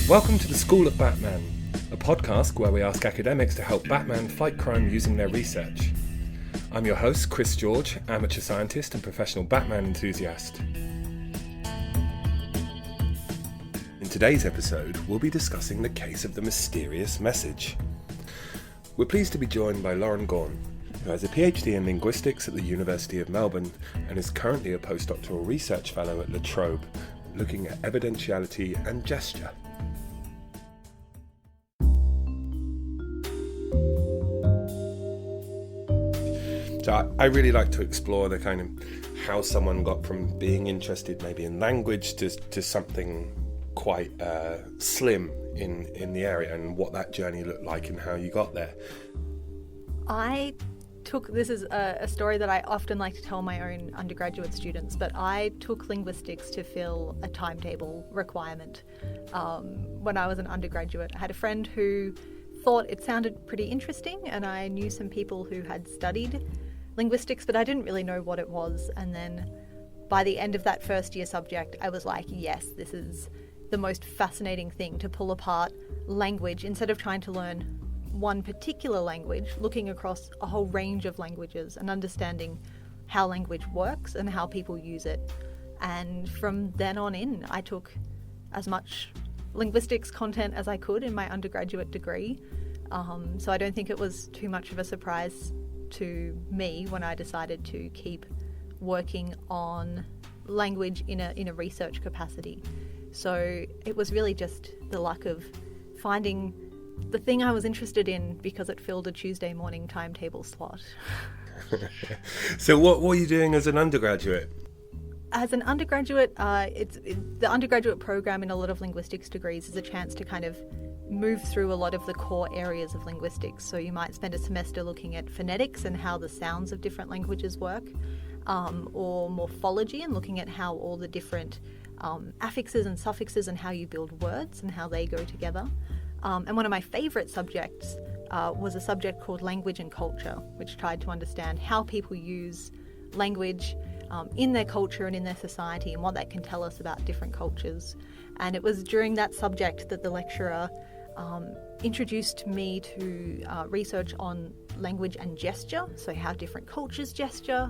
Welcome to the School of Batman, a podcast where we ask academics to help Batman fight crime using their research. I'm your host, Chris George, amateur scientist and professional Batman enthusiast. In today's episode, we'll be discussing the case of the mysterious message. We're pleased to be joined by Lauren Gaughan, who has a PhD in linguistics at the University of Melbourne and is currently a postdoctoral research fellow at La Trobe, looking at evidentiality and gesture. So I really like to explore the kind of how someone got from being interested maybe in language to something quite slim in the area, and what that journey looked like and how you got there. This is a story that I often like to tell my own undergraduate students, but I took linguistics to fill a timetable requirement. When I was an undergraduate, I had a friend who thought it sounded pretty interesting, and I knew some people who had studied linguistics, but I didn't really know what it was. And then by the end of that first year subject, I was like, yes, this is the most fascinating thing, to pull apart language instead of trying to learn one particular language, looking across a whole range of languages and understanding how language works and how people use it. And from then on in, I took as much linguistics content as I could in my undergraduate degree. So I don't think it was too much of a surprise to me when I decided to keep working on language in a research capacity. So it was really just the luck of finding the thing I was interested in because it filled a Tuesday morning timetable slot. So what were you doing as an undergraduate? As an undergraduate, the undergraduate program in a lot of linguistics degrees is a chance to kind of move through a lot of the core areas of linguistics. So you might spend a semester looking at phonetics and how the sounds of different languages work, or morphology and looking at how all the different affixes and suffixes and how you build words and how they go together. And one of my favourite subjects was a subject called language and culture, which tried to understand how people use language in their culture and in their society and what that can tell us about different cultures. And it was during that subject that the lecturer introduced me to research on language and gesture, so how different cultures gesture.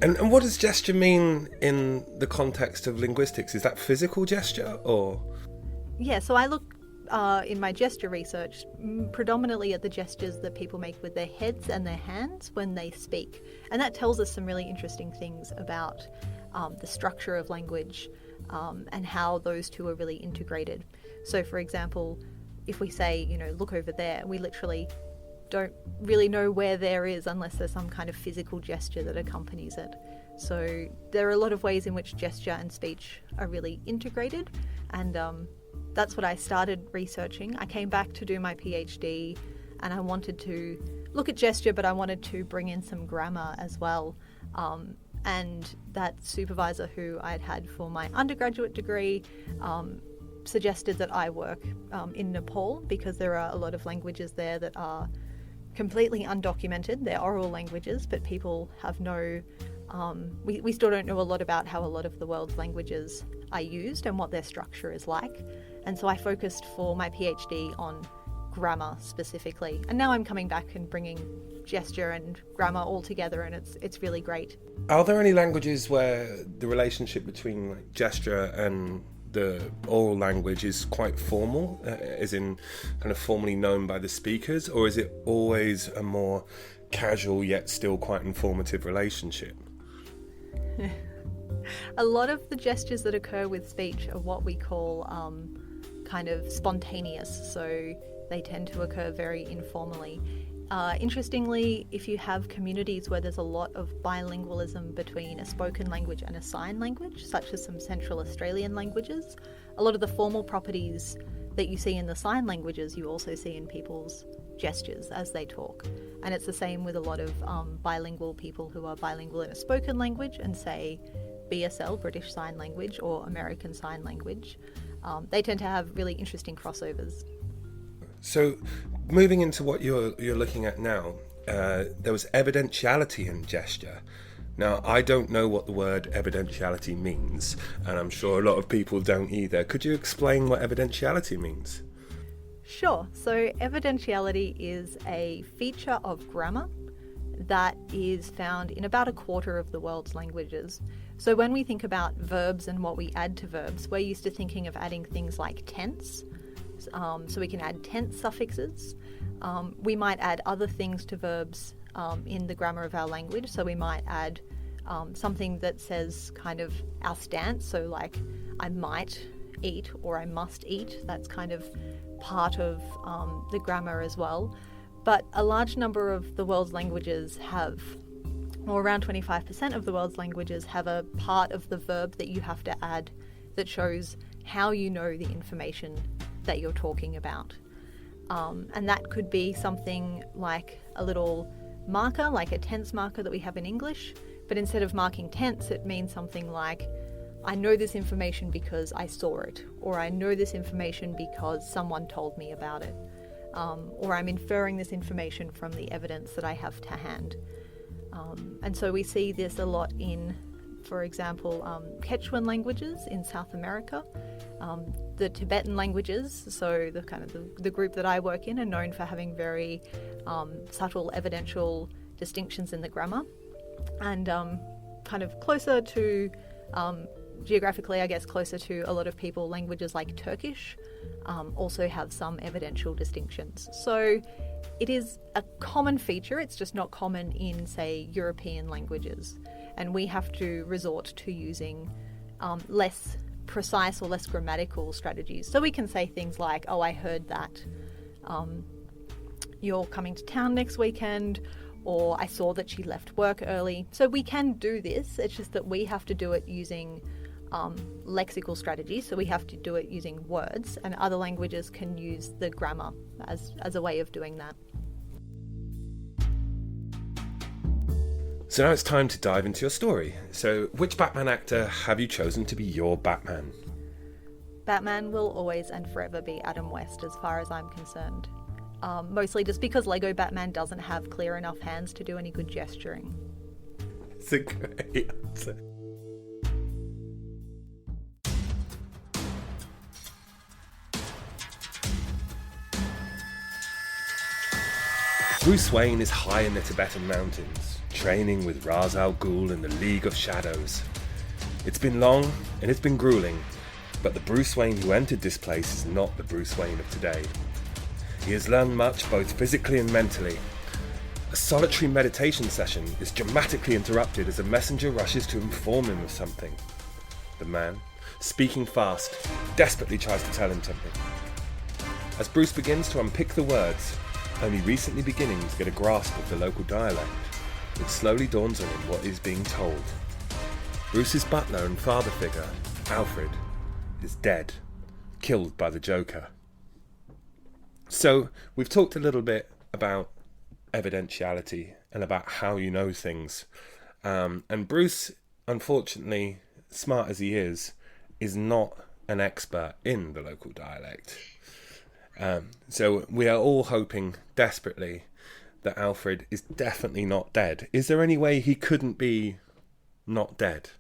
And what does gesture mean in the context of linguistics? Is that physical gesture or? Yeah, so I look in my gesture research predominantly at the gestures that people make with their heads and their hands when they speak. And that tells us some really interesting things about the structure of language and how those two are really integrated. So for example, if we say, look over there, we literally don't really know where there is unless there's some kind of physical gesture that accompanies it. So there are a lot of ways in which gesture and speech are really integrated, and that's what I started researching. I came back to do my PhD and I wanted to look at gesture, but I wanted to bring in some grammar as well. And that supervisor who I'd had for my undergraduate degree suggested that I work in Nepal, because there are a lot of languages there that are completely undocumented. They're oral languages, but people have we still don't know a lot about how a lot of the world's languages are used and what their structure is like. And so I focused for my PhD on grammar specifically. And now I'm coming back and bringing gesture and grammar all together, and it's really great. Are there any languages where the relationship between gesture and the oral language is quite formal, as in kind of formally known by the speakers, or is it always a more casual yet still quite informative relationship? A lot of the gestures that occur with speech are what we call kind of spontaneous, so they tend to occur very informally. Interestingly, if you have communities where there's a lot of bilingualism between a spoken language and a sign language, such as some Central Australian languages, a lot of the formal properties that you see in the sign languages you also see in people's gestures as they talk. And it's the same with a lot of bilingual people who are bilingual in a spoken language and say BSL, British Sign Language, or American Sign Language. They tend to have really interesting crossovers. So moving into what you're looking at now, there was evidentiality in gesture. Now, I don't know what the word evidentiality means, and I'm sure a lot of people don't either. Could you explain what evidentiality means? Sure. So evidentiality is a feature of grammar that is found in about a quarter of the world's languages. So when we think about verbs and what we add to verbs, we're used to thinking of adding things like tense. So we can add tense suffixes. We might add other things to verbs in the grammar of our language. So we might add something that says kind of our stance. So like I might eat or I must eat. That's kind of part of the grammar as well. But a large number of the world's languages have, or around 25% of the world's languages have a part of the verb that you have to add that shows how you know the information that you're talking about. And that could be something like a little marker, like a tense marker that we have in English, but instead of marking tense, it means something like, I know this information because I saw it, or I know this information because someone told me about it, or I'm inferring this information from the evidence that I have to hand. And so we see this a lot in, for example, Quechuan languages in South America, the Tibetan languages, so the kind of the group that I work in are known for having very subtle evidential distinctions in the grammar, and kind of closer to, geographically I guess closer to a lot of people, languages like Turkish also have some evidential distinctions. So it is a common feature, it's just not common in, say, European languages. And we have to resort to using less precise or less grammatical strategies. So we can say things like, oh, I heard that you're coming to town next weekend, or I saw that she left work early. So we can do this, it's just that we have to do it using lexical strategies, so we have to do it using words, and other languages can use the grammar as a way of doing that. So now it's time to dive into your story. So which Batman actor have you chosen to be your Batman? Batman will always and forever be Adam West as far as I'm concerned. Mostly just because Lego Batman doesn't have clear enough hands to do any good gesturing. It's a great answer. Bruce Wayne is high in the Tibetan mountains, training with Ra's al Ghul in the League of Shadows. It's been long and it's been grueling, but the Bruce Wayne who entered this place is not the Bruce Wayne of today. He has learned much both physically and mentally. A solitary meditation session is dramatically interrupted as a messenger rushes to inform him of something. The man, speaking fast, desperately tries to tell him something. As Bruce begins to unpick the words, only recently beginning to get a grasp of the local dialect, it slowly dawns on him what is being told. Bruce's butler and father figure, Alfred, is dead, killed by the Joker. So, we've talked a little bit about evidentiality and about how you know things. And Bruce, unfortunately, smart as he is not an expert in the local dialect. So we are all hoping desperately that Alfred is definitely not dead. Is there any way he couldn't be not dead?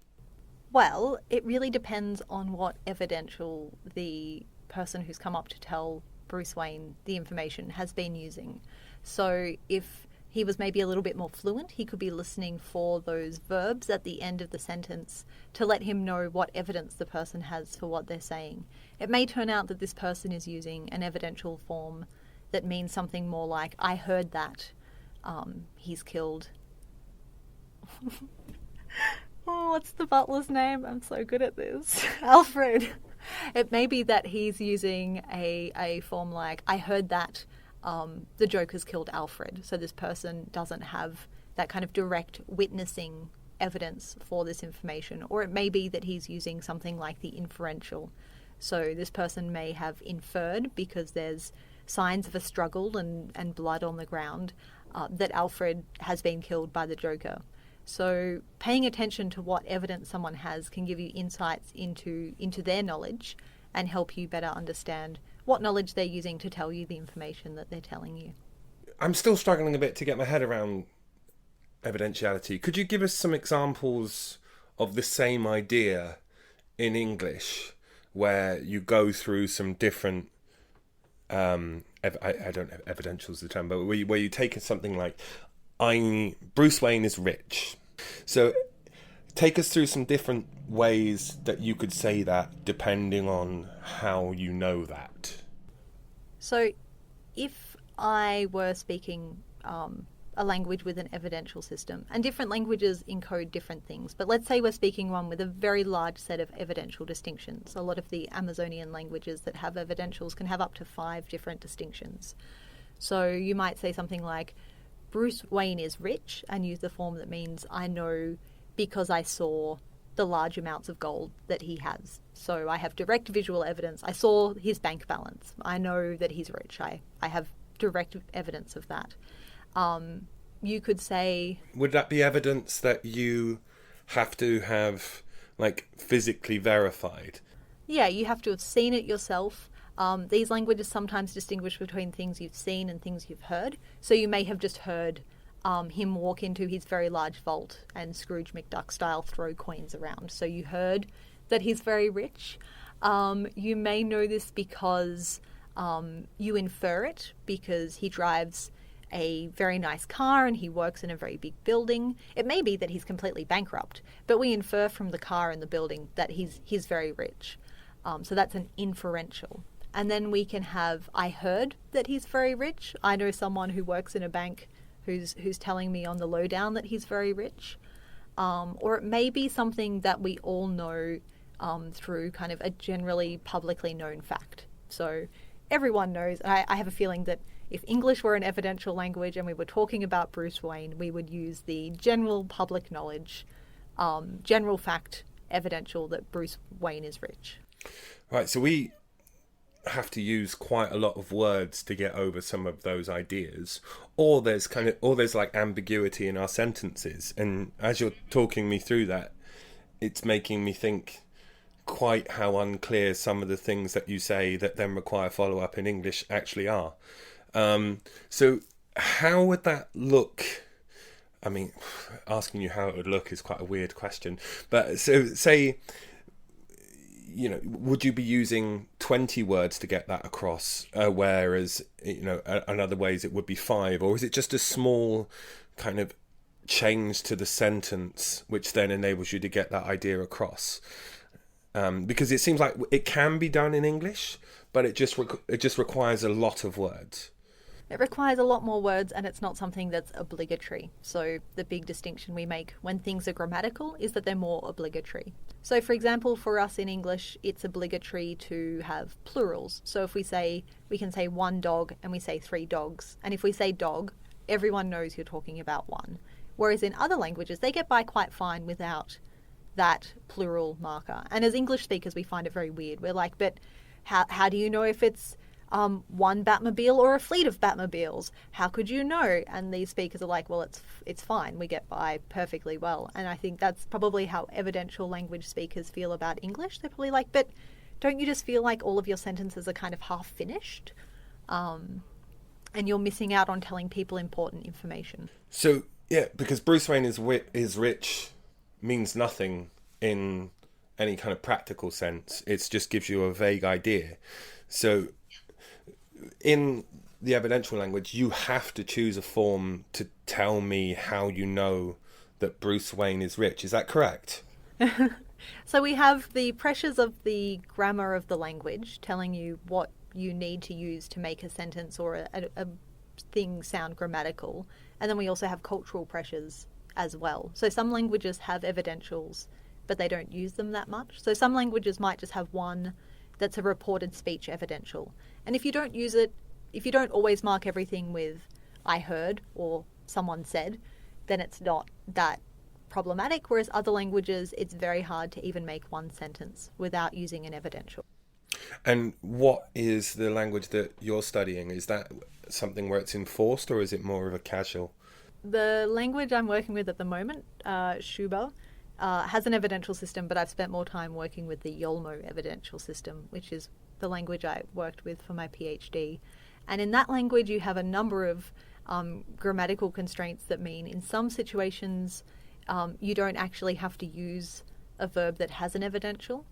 Well, it really depends on what evidential the person who's come up to tell Bruce Wayne the information has been using. So if he was maybe a little bit more fluent, he could be listening for those verbs at the end of the sentence to let him know what evidence the person has for what they're saying. It may turn out that this person is using an evidential form that means something more like, I heard that he's killed. Oh, what's the butler's name? I'm so good at this. Alfred. It may be that he's using a form like, I heard that the Joker's killed Alfred. So this person doesn't have that kind of direct witnessing evidence for this information. Or it may be that he's using something like the inferential. So this person may have inferred, because there's signs of a struggle and blood on the ground, that Alfred has been killed by the Joker. So paying attention to what evidence someone has can give you insights into their knowledge and help you better understand what knowledge they're using to tell you the information that they're telling you. I'm still struggling a bit to get my head around evidentiality. Could you give us some examples of the same idea in English where you go through some different I don't know, evidential is the term, but where you take something like, Bruce Wayne is rich. So take us through some different ways that you could say that depending on how you know that. So if I were speaking a language with an evidential system, and different languages encode different things, but let's say we're speaking one with a very large set of evidential distinctions. A lot of the Amazonian languages that have evidentials can have up to 5 different distinctions. So you might say something like, Bruce Wayne is rich, and use the form that means I know because I saw the large amounts of gold that he has. So I have direct visual evidence. I saw his bank balance. I know that he's rich. I have direct evidence of that. You could say... Would that be evidence that you have to have, like, physically verified? Yeah, you have to have seen it yourself. These languages sometimes distinguish between things you've seen and things you've heard. So you may have just heard him walk into his very large vault and Scrooge McDuck style throw coins around. So you heard that he's very rich. You may know this because you infer it because he drives a very nice car and he works in a very big building. It may be that he's completely bankrupt, but we infer from the car and the building that he's very rich. So that's an inferential. And then we can have, I heard that he's very rich. I know someone who works in a bank who's telling me on the lowdown that he's very rich. Or it may be something that we all know through kind of a generally publicly known fact. So everyone knows, I have a feeling that if English were an evidential language and we were talking about Bruce Wayne, we would use the general public knowledge, general fact evidential that Bruce Wayne is rich. Right, so we have to use quite a lot of words to get over some of those ideas, or there's like ambiguity in our sentences. And as you're talking me through that, it's making me think quite how unclear some of the things that you say that then require follow-up in English actually are. So how would that look? I mean, asking you how it would look is quite a weird question, but so say, you know, would you be using 20 words to get that across, whereas, you know, in other ways it would be 5, or is it just a small kind of change to the sentence which then enables you to get that idea across? Because it seems like it can be done in English, but it just requires a lot of words. It requires a lot more words, and it's not something that's obligatory. So the big distinction we make when things are grammatical is that they're more obligatory. So for example, for us in English, it's obligatory to have plurals. So if we can say 1 dog and we say 3 dogs. And if we say dog, everyone knows you're talking about one. Whereas in other languages, they get by quite fine without that plural marker. And as English speakers, we find it very weird. We're like, but how do you know if it's one Batmobile or a fleet of Batmobiles? How could you know? And these speakers are like, well, it's fine. We get by perfectly well. And I think that's probably how evidential language speakers feel about English. They're probably like, but don't you just feel like all of your sentences are kind of half finished? And you're missing out on telling people important information. So, yeah, because Bruce Wayne is rich means nothing in any kind of practical sense. It just gives you a vague idea. So in the evidential language, you have to choose a form to tell me how you know that Bruce Wayne is rich. Is that correct? So we have the pressures of the grammar of the language telling you what you need to use to make a sentence or a thing sound grammatical. And then we also have cultural pressures as well. So some languages have evidentials, but they don't use them that much. So some languages might just have one that's a reported speech evidential. And if you don't use it, if you don't always mark everything with I heard or someone said, then it's not that problematic. Whereas other languages, it's very hard to even make one sentence without using an evidential. And what is the language that you're studying? Is that something where it's enforced, or is it more of a casual? The language I'm working with at the moment, Shuba, has an evidential system, but I've spent more time working with the Yolmo evidential system, which is the language I worked with for my PhD. And in that language, you have a number of grammatical constraints that mean in some situations you don't actually have to use a verb that has an evidential.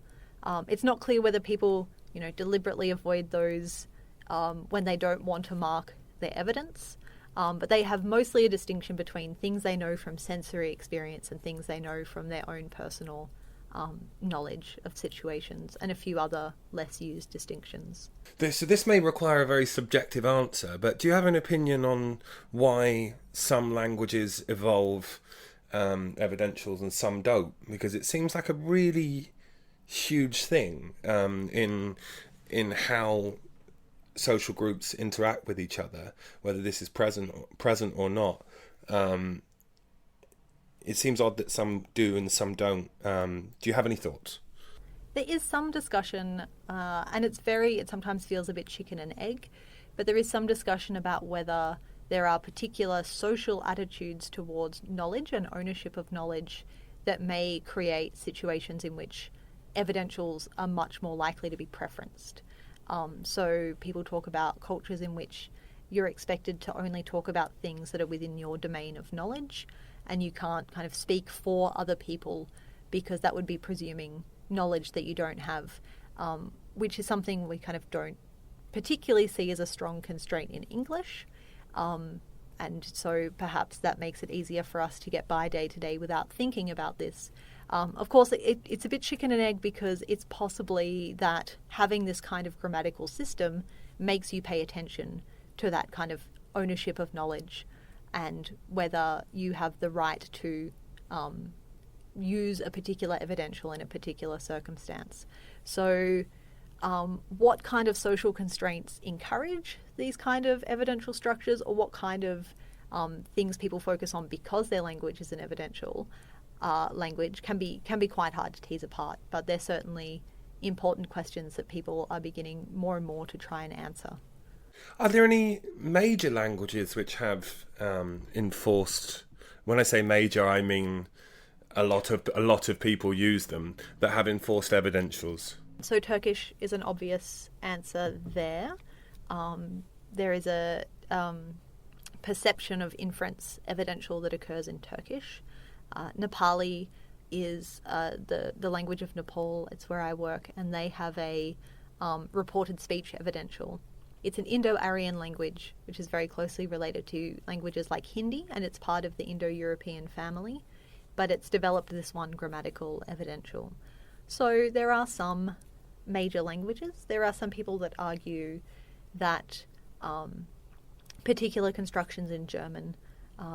It's not clear whether people, deliberately avoid those when they don't want to mark their evidence. But they have mostly a distinction between things they know from sensory experience and things they know from their own personal knowledge of situations, and a few other less used distinctions. So this may require a very subjective answer, but do you have an opinion on why some languages evolve evidentials and some don't? Because it seems like a really huge thing in how social groups interact with each other, whether this is present or not. It seems odd that some do and some don't. Do you have any thoughts? There is some discussion, and it sometimes feels a bit chicken and egg, but there is some discussion about whether there are particular social attitudes towards knowledge and ownership of knowledge that may create situations in which evidentials are much more likely to be preferenced. So people talk about cultures in which you're expected to only talk about things that are within your domain of knowledge, and you can't kind of speak for other people because that would be presuming knowledge that you don't have, which is something we kind of don't particularly see as a strong constraint in English. And so perhaps that makes it easier for us to get by day to day without thinking about this. Of course, it's a bit chicken and egg because it's possibly that having this kind of grammatical system makes you pay attention to that kind of ownership of knowledge and whether you have the right to use a particular evidential in a particular circumstance. So what kind of social constraints encourage these kind of evidential structures, or what kind of things people focus on because their language is an evidential language can be quite hard to tease apart, but they're certainly important questions that people are beginning more and more to try and answer. Are there any major languages which have enforced? When I say major, I mean a lot of people use them that have enforced evidentials. So Turkish is an obvious answer there. There is a perception of inference evidential that occurs in Turkish. Nepali is the language of Nepal. It's where I work, and they have a reported speech evidential. It's an Indo-Aryan language, which is very closely related to languages like Hindi, and it's part of the Indo-European family, but it's developed this one grammatical evidential. So there are some major languages. There are some people that argue that particular constructions in German,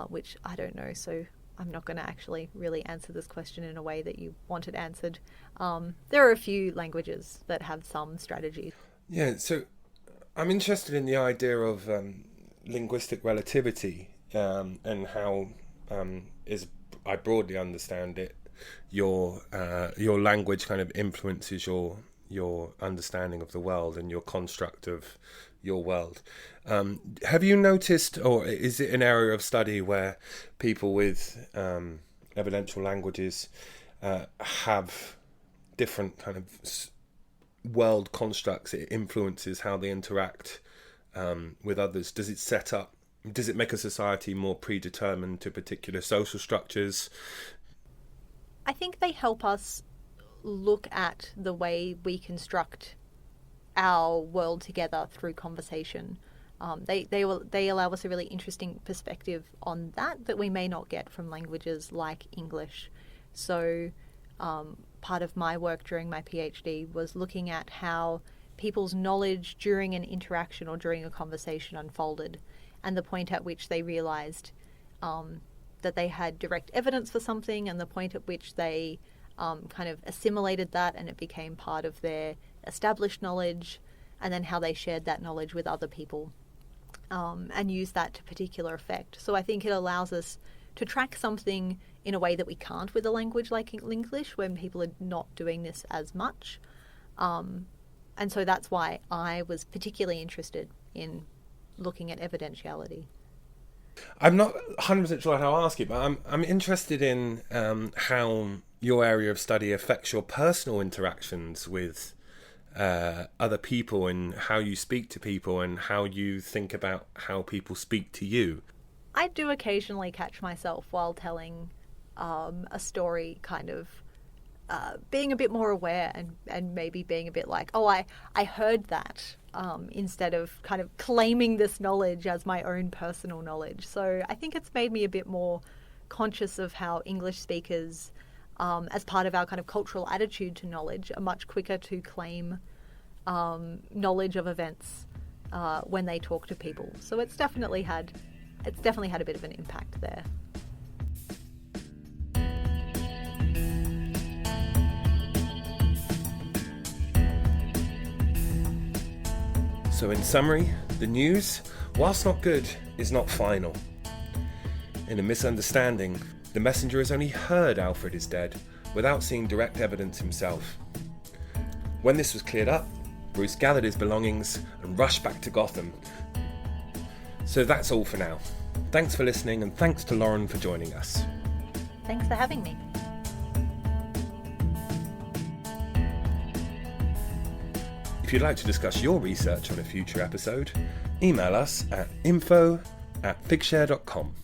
which I don't know, so I'm not going to actually really answer this question in a way that you want it answered. There are a few languages that have some strategies. Yeah, so I'm interested in the idea of linguistic relativity and how, as I broadly understand it, your language kind of influences your understanding of the world and your construct of your world. Have you noticed, or is it an area of study where people with evidential languages have different kind of world constructs? It influences how they interact with others. Does it make a society more predetermined to particular social structures? I think they help us look at the way we construct our world together through conversation. They allow us a really interesting perspective on that we may not get from languages like English. So part of my work during my PhD was looking at how people's knowledge during an interaction or during a conversation unfolded, and the point at which they realized that they had direct evidence for something, and the point at which they kind of assimilated that and it became part of their established knowledge, and then how they shared that knowledge with other people and used that to particular effect. So I think it allows us to track something in a way that we can't with a language like English, when people are not doing this as much. And so that's why I was particularly interested in looking at evidentiality. I'm not 100% sure how to ask it, but I'm interested in how your area of study affects your personal interactions with other people, and how you speak to people, and how you think about how people speak to you. I do occasionally catch myself while telling a story kind of being a bit more aware and maybe being a bit like, oh, I heard that, instead of kind of claiming this knowledge as my own personal knowledge. So I think it's made me a bit more conscious of how English speakers, as part of our kind of cultural attitude to knowledge, are much quicker to claim knowledge of events when they talk to people. So it's definitely had a bit of an impact there. So in summary, the news, whilst not good, is not final. In a misunderstanding, the messenger has only heard Alfred is dead without seeing direct evidence himself. When this was cleared up, Bruce gathered his belongings and rushed back to Gotham. So that's all for now. Thanks for listening, and thanks to Lauren for joining us. Thanks for having me. If you'd like to discuss your research on a future episode, email us at info@figshare.com.